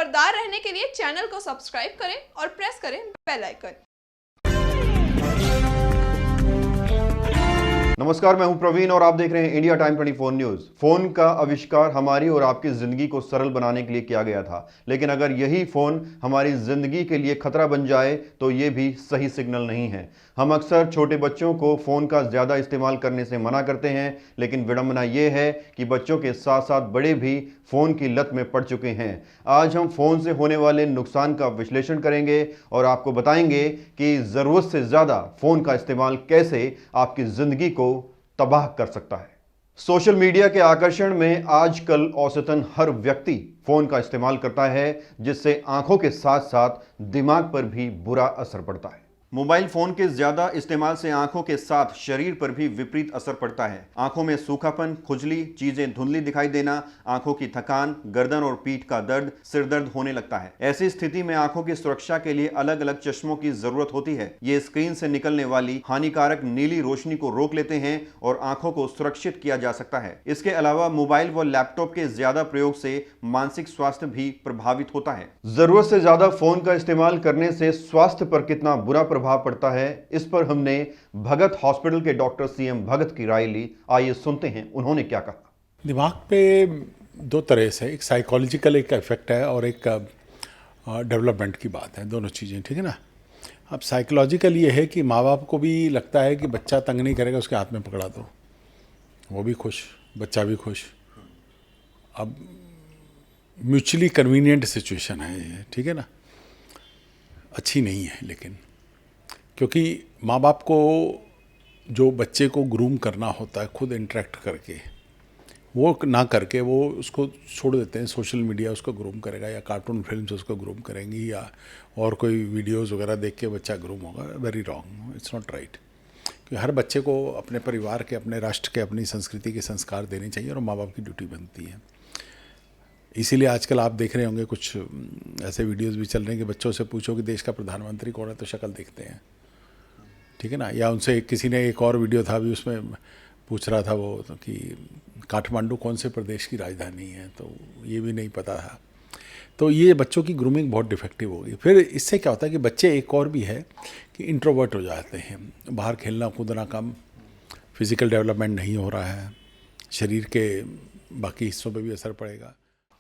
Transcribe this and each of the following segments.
खबरदार रहने के लिए चैनल को सब्सक्राइब करें और प्रेस करें बेल आइकन। नमस्कार, मैं हूं प्रवीण और आप देख रहे हैं इंडिया टाइम 24 न्यूज। फोन का आविष्कार हमारी और आपकी जिंदगी को सरल बनाने के लिए किया गया था, लेकिन अगर यही फोन हमारी जिंदगी के लिए खतरा बन जाए तो ये भी सही सिग्नल नहीं है। हम अक्सर छोटे बच्चों को फोन का ज्यादा इस्तेमाल करने से मना करते हैं, लेकिन विडंबना ये है कि बच्चों के साथ साथ बड़े भी फोन की लत में पड़ चुके हैं। आज हम फोन से होने वाले नुकसान का विश्लेषण करेंगे और आपको बताएंगे कि जरूरत से ज्यादा फोन का इस्तेमाल कैसे आपकी जिंदगी को तबाह कर सकता है। सोशल मीडिया के आकर्षण में आजकल औसतन हर व्यक्ति फोन का इस्तेमाल करता है, जिससे आंखों के साथ साथ दिमाग पर भी बुरा असर पड़ता है। मोबाइल फोन के ज्यादा इस्तेमाल से आंखों के साथ शरीर पर भी विपरीत असर पड़ता है। आंखों में सूखापन, खुजली, चीजें धुंधली दिखाई देना, आंखों की थकान, गर्दन और पीठ का दर्द, सिर दर्द होने लगता है। ऐसी स्थिति में आंखों की सुरक्षा के लिए अलग अलग चश्मों की जरूरत होती है। ये स्क्रीन से निकलने वाली हानिकारक नीली रोशनी को रोक लेते हैं और आंखों को सुरक्षित किया जा सकता है। इसके अलावा मोबाइल व लैपटॉप के ज्यादा प्रयोग से मानसिक स्वास्थ्य भी प्रभावित होता है। जरूरत से ज्यादा फोन का इस्तेमाल करने से स्वास्थ्य पर कितना बुरा प्रभाव पड़ता है, इस पर हमने भगत हॉस्पिटल के डॉक्टर सीएम भगत की राय ली। आइए सुनते हैं उन्होंने क्या कहा। दिमाग पे दो तरह से, एक साइकोलॉजिकल एक इफेक्ट है और एक डेवलपमेंट की बात है, दोनों चीज़ें, ठीक है ना। अब साइकोलॉजिकल ये है कि माँ बाप को भी लगता है कि बच्चा तंग नहीं करेगा, उसके हाथ में पकड़ा दो, वो भी खुश, बच्चा भी खुश। अब म्यूचुअली कन्वीनियंट सिचुएशन है ये, ठीक है ना, अच्छी नहीं है। लेकिन क्योंकि माँ बाप को जो बच्चे को ग्रूम करना होता है खुद इंटरेक्ट करके, वो ना करके वो उसको छोड़ देते हैं। सोशल मीडिया उसको ग्रूम करेगा या कार्टून फिल्म्स उसको ग्रूम करेंगी या और कोई वीडियोस वगैरह देख के बच्चा ग्रूम होगा। Very wrong, it's not right. क्योंकि हर बच्चे को अपने परिवार के, अपने राष्ट्र के, अपनी संस्कृति के संस्कार देने चाहिए और माँ बाप की ड्यूटी बनती है। इसीलिए आजकल आप देख रहे होंगे कुछ ऐसे वीडियोस भी चल रहे हैं कि बच्चों से पूछो कि देश का प्रधानमंत्री कौन है तो शक्ल देखते हैं, ठीक है ना। या उनसे किसी ने, एक और वीडियो था भी, उसमें पूछ रहा था वो तो कि काठमांडू कौन से प्रदेश की राजधानी है, तो ये भी नहीं पता था। तो ये बच्चों की ग्रूमिंग बहुत डिफेक्टिव होगी। फिर इससे क्या होता है कि बच्चे, एक और भी है कि इंट्रोवर्ट हो जाते हैं, बाहर खेलना कूदना कम, फिजिकल डेवलपमेंट नहीं हो रहा है, शरीर के बाकी हिस्सों पर भी असर पड़ेगा।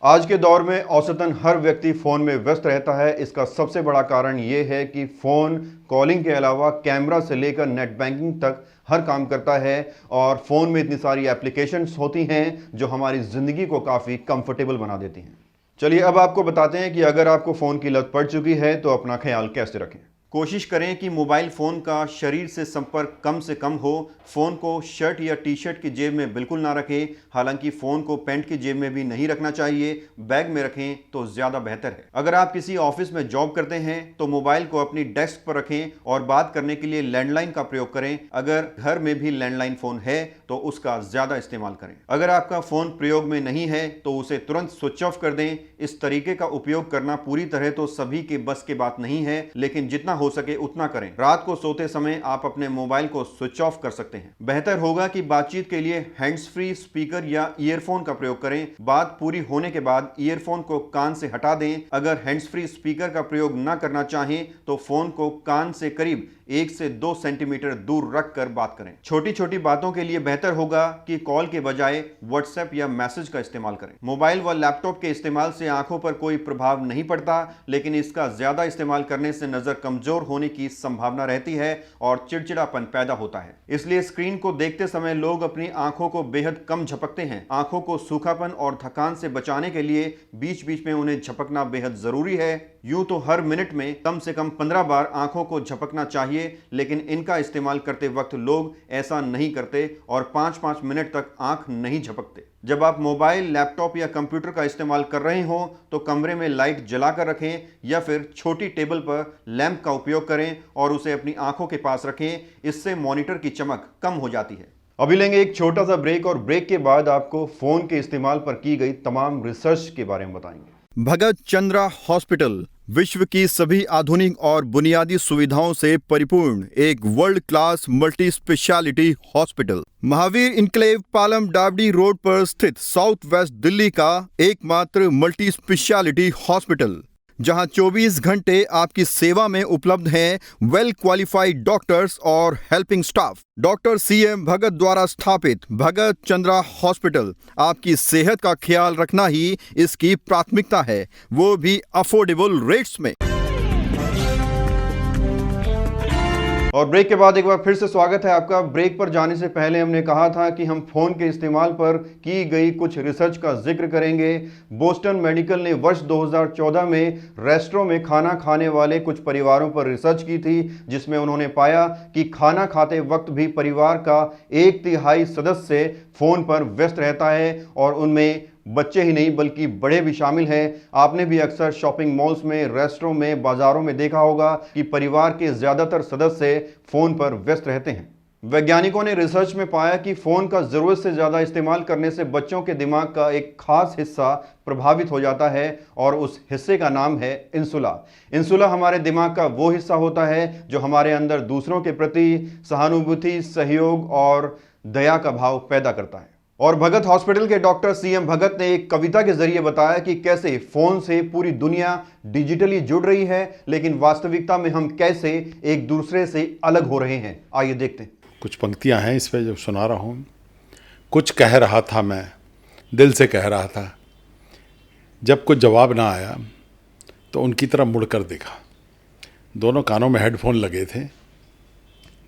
आज के दौर में औसतन हर व्यक्ति फोन में व्यस्त रहता है। इसका सबसे बड़ा कारण यह है कि फोन कॉलिंग के अलावा कैमरा से लेकर नेट बैंकिंग तक हर काम करता है और फोन में इतनी सारी एप्लीकेशंस होती हैं जो हमारी जिंदगी को काफ़ी कंफर्टेबल बना देती हैं। चलिए अब आपको बताते हैं कि अगर आपको फ़ोन की लत पड़ चुकी है तो अपना ख्याल कैसे रखें। कोशिश करें कि मोबाइल फ़ोन का शरीर से संपर्क कम से कम हो। फ़ोन को शर्ट या टी शर्ट की जेब में बिल्कुल ना रखें। हालांकि फ़ोन को पैंट की जेब में भी नहीं रखना चाहिए, बैग में रखें तो ज़्यादा बेहतर है। अगर आप किसी ऑफिस में जॉब करते हैं तो मोबाइल को अपनी डेस्क पर रखें और बात करने के लिए लैंडलाइन का प्रयोग करें। अगर घर में भी लैंडलाइन फ़ोन है तो उसका ज़्यादा इस्तेमाल करें। अगर आपका फ़ोन प्रयोग में नहीं है तो उसे तुरंत स्विच ऑफ कर दें। इस तरीके का उपयोग करना पूरी तरह तो सभी के बस की बात नहीं है, लेकिन जितना हो सके उतना करें। रात को सोते समय आप अपने मोबाइल को स्विच ऑफ कर सकते हैं। बेहतर होगा कि बातचीत के लिए हैंड्स फ्री स्पीकर या ईयरफोन का प्रयोग करें। बात पूरी होने के बाद ईयरफोन को कान से हटा दें। अगर हैंड्स फ्री स्पीकर का प्रयोग न करना चाहें तो फोन को कान से करीब 1 से 2 सेंटीमीटर दूर रखकर बात करें। छोटी छोटी बातों के लिए बेहतर होगा कि कॉल के बजाय व्हाट्सएप या मैसेज का इस्तेमाल करें। मोबाइल व लैपटॉप के इस्तेमाल से आंखों पर कोई प्रभाव नहीं पड़ता, लेकिन इसका ज्यादा इस्तेमाल करने से नजर कमजोर होने की संभावना रहती है और चिड़चिड़ापन पैदा होता है। इसलिए स्क्रीन को देखते समय लोग अपनी आंखों को बेहद कम झपकते हैं। आंखों को सूखापन और थकान से बचाने के लिए बीच बीच में उन्हें झपकना बेहद जरूरी है। यूं तो हर मिनट में कम से कम 15 बार आंखों को झपकना चाहिए, लेकिन इनका इस्तेमाल करते वक्त लोग ऐसा नहीं करते और 5-5 मिनट तक आंख नहीं झपकते। जब आप मोबाइल, लैपटॉप या कंप्यूटर का इस्तेमाल कर रहे हो तो कमरे में लाइट जलाकर रखें या फिर छोटी टेबल पर लैंप का उपयोग करें और उसे अपनी आंखों के पास रखें। इससे मॉनिटर की चमक कम हो जाती है। अभी लेंगे एक छोटा सा ब्रेक और ब्रेक के बाद आपको फोन के इस्तेमाल पर की गई तमाम रिसर्च के बारे में बताएंगे। भगत चंद्रा हॉस्पिटल विश्व की सभी आधुनिक और बुनियादी सुविधाओं से परिपूर्ण एक world class multi speciality hospital Mahavir enclave Palam डावडी रोड पर स्थित साउथ वेस्ट दिल्ली का एकमात्र मल्टी स्पेशलिटी हॉस्पिटल, जहां 24 घंटे आपकी सेवा में उपलब्ध हैं वेल क्वालिफाइड डॉक्टर्स और हेल्पिंग स्टाफ। डॉक्टर CM भगत द्वारा स्थापित भगत चंद्रा हॉस्पिटल आपकी सेहत का ख्याल रखना ही इसकी प्राथमिकता है, वो भी अफोर्डेबल रेट्स में। और ब्रेक के बाद एक बार फिर से स्वागत है आपका। ब्रेक पर जाने से पहले हमने कहा था कि हम फोन के इस्तेमाल पर की गई कुछ रिसर्च का जिक्र करेंगे। बोस्टन मेडिकल ने वर्ष 2014 में रेस्टोरों में खाना खाने वाले कुछ परिवारों पर रिसर्च की थी, जिसमें उन्होंने पाया कि खाना खाते वक्त भी परिवार का 1/3 सदस्य फोन पर व्यस्त रहता है और उनमें बच्चे ही नहीं बल्कि बड़े भी शामिल हैं। आपने भी अक्सर शॉपिंग मॉल्स में, रेस्टोरों में, बाजारों में देखा होगा कि परिवार के ज्यादातर सदस्य फोन पर व्यस्त रहते हैं। वैज्ञानिकों ने रिसर्च में पाया कि फोन का जरूरत से ज्यादा इस्तेमाल करने से बच्चों के दिमाग का एक खास हिस्सा प्रभावित हो जाता है और उस हिस्से का नाम है इंसुला। इंसुला हमारे दिमाग का वो हिस्सा होता है जो हमारे अंदर दूसरों के प्रति सहानुभूति, सहयोग और दया का भाव पैदा करता है। और भगत हॉस्पिटल के डॉक्टर CM भगत ने एक कविता के जरिए बताया कि कैसे फोन से पूरी दुनिया डिजिटली जुड़ रही है, लेकिन वास्तविकता में हम कैसे एक दूसरे से अलग हो रहे हैं। आइए देखते हैं। कुछ पंक्तियां हैं इस पे जो सुना रहा हूँ। कुछ कह रहा था मैं, दिल से कह रहा था, जब कुछ जवाब ना आया तो उनकी तरफ मुड़कर देखा। दोनों कानों में हेडफोन लगे थे,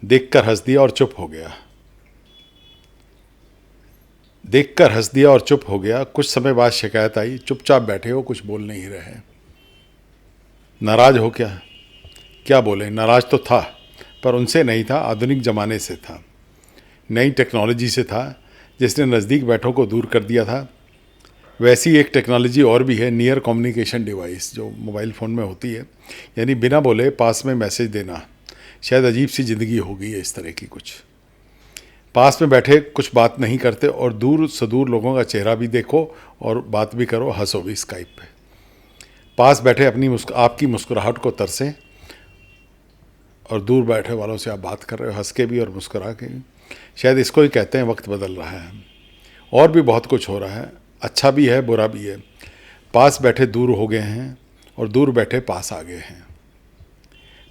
देखकर हंस दिया और चुप हो गया। देखकर हंस दिया और चुप हो गया। कुछ समय बाद शिकायत आई, चुपचाप बैठे हो, कुछ बोल नहीं रहे। नाराज हो क्या? क्या बोले? नाराज तो था, पर उनसे नहीं था, आधुनिक ज़माने से था, नई टेक्नोलॉजी से था जिसने नज़दीक बैठों को दूर कर दिया था। वैसी एक टेक्नोलॉजी और भी है, नियर कम्युनिकेशन डिवाइस, जो मोबाइल फ़ोन में होती है, यानी बिना बोले पास में मैसेज देना। शायद अजीब सी ज़िंदगी हो गई है इस तरह की। कुछ पास में बैठे कुछ बात नहीं करते और दूर से दूर लोगों का चेहरा भी देखो और बात भी करो, हंसो भी स्काइप पे। पास बैठे आपकी मुस्कुराहट को तरसें और दूर बैठे वालों से आप बात कर रहे हो, हंस के भी और मुस्कुरा के भी। शायद इसको ही कहते हैं वक्त बदल रहा है। और भी बहुत कुछ हो रहा है, अच्छा भी है, बुरा भी है। पास बैठे दूर हो गए हैं और दूर बैठे पास आ गए हैं।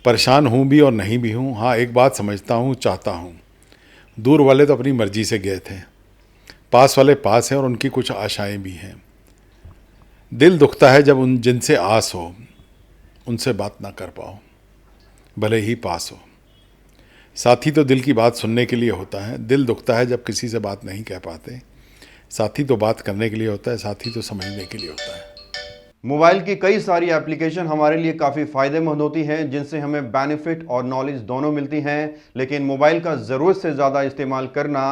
परेशान हूँ भी और नहीं भी हूँ। हाँ, एक बात समझता हूँ, चाहता हूँ। दूर वाले तो अपनी मर्जी से गए थे, पास वाले पास हैं और उनकी कुछ आशाएं भी हैं। दिल दुखता है जब उन जिनसे आस हो उनसे बात ना कर पाओ, भले ही पास हो। साथी तो दिल की बात सुनने के लिए होता है, दिल दुखता है जब किसी से बात नहीं कह पाते। साथी तो बात करने के लिए होता है, साथी तो समझने के लिए होता है। मोबाइल की कई सारी एप्लीकेशन हमारे लिए काफ़ी फ़ायदेमंद होती हैं, जिनसे हमें बेनिफिट और नॉलेज दोनों मिलती हैं, लेकिन मोबाइल का ज़रूरत से ज़्यादा इस्तेमाल करना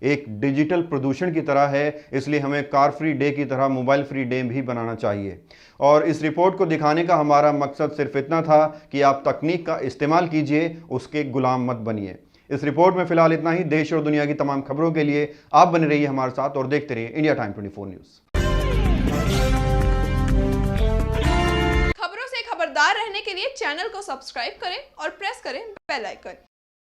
एक डिजिटल प्रदूषण की तरह है। इसलिए हमें कार फ्री डे की तरह मोबाइल फ्री डे भी बनाना चाहिए। और इस रिपोर्ट को दिखाने का हमारा मकसद सिर्फ इतना था कि आप तकनीक का इस्तेमाल कीजिए, उसके गुलाम मत बनिए। इस रिपोर्ट में फिलहाल इतना ही। देश और दुनिया की तमाम खबरों के लिए आप बने रहिए हमारे साथ और देखते रहिए इंडिया टाइम 24 न्यूज़। खबरों से खबरदार रहने के लिए चैनल को सब्सक्राइब करें और प्रेस करें बेल आइकन।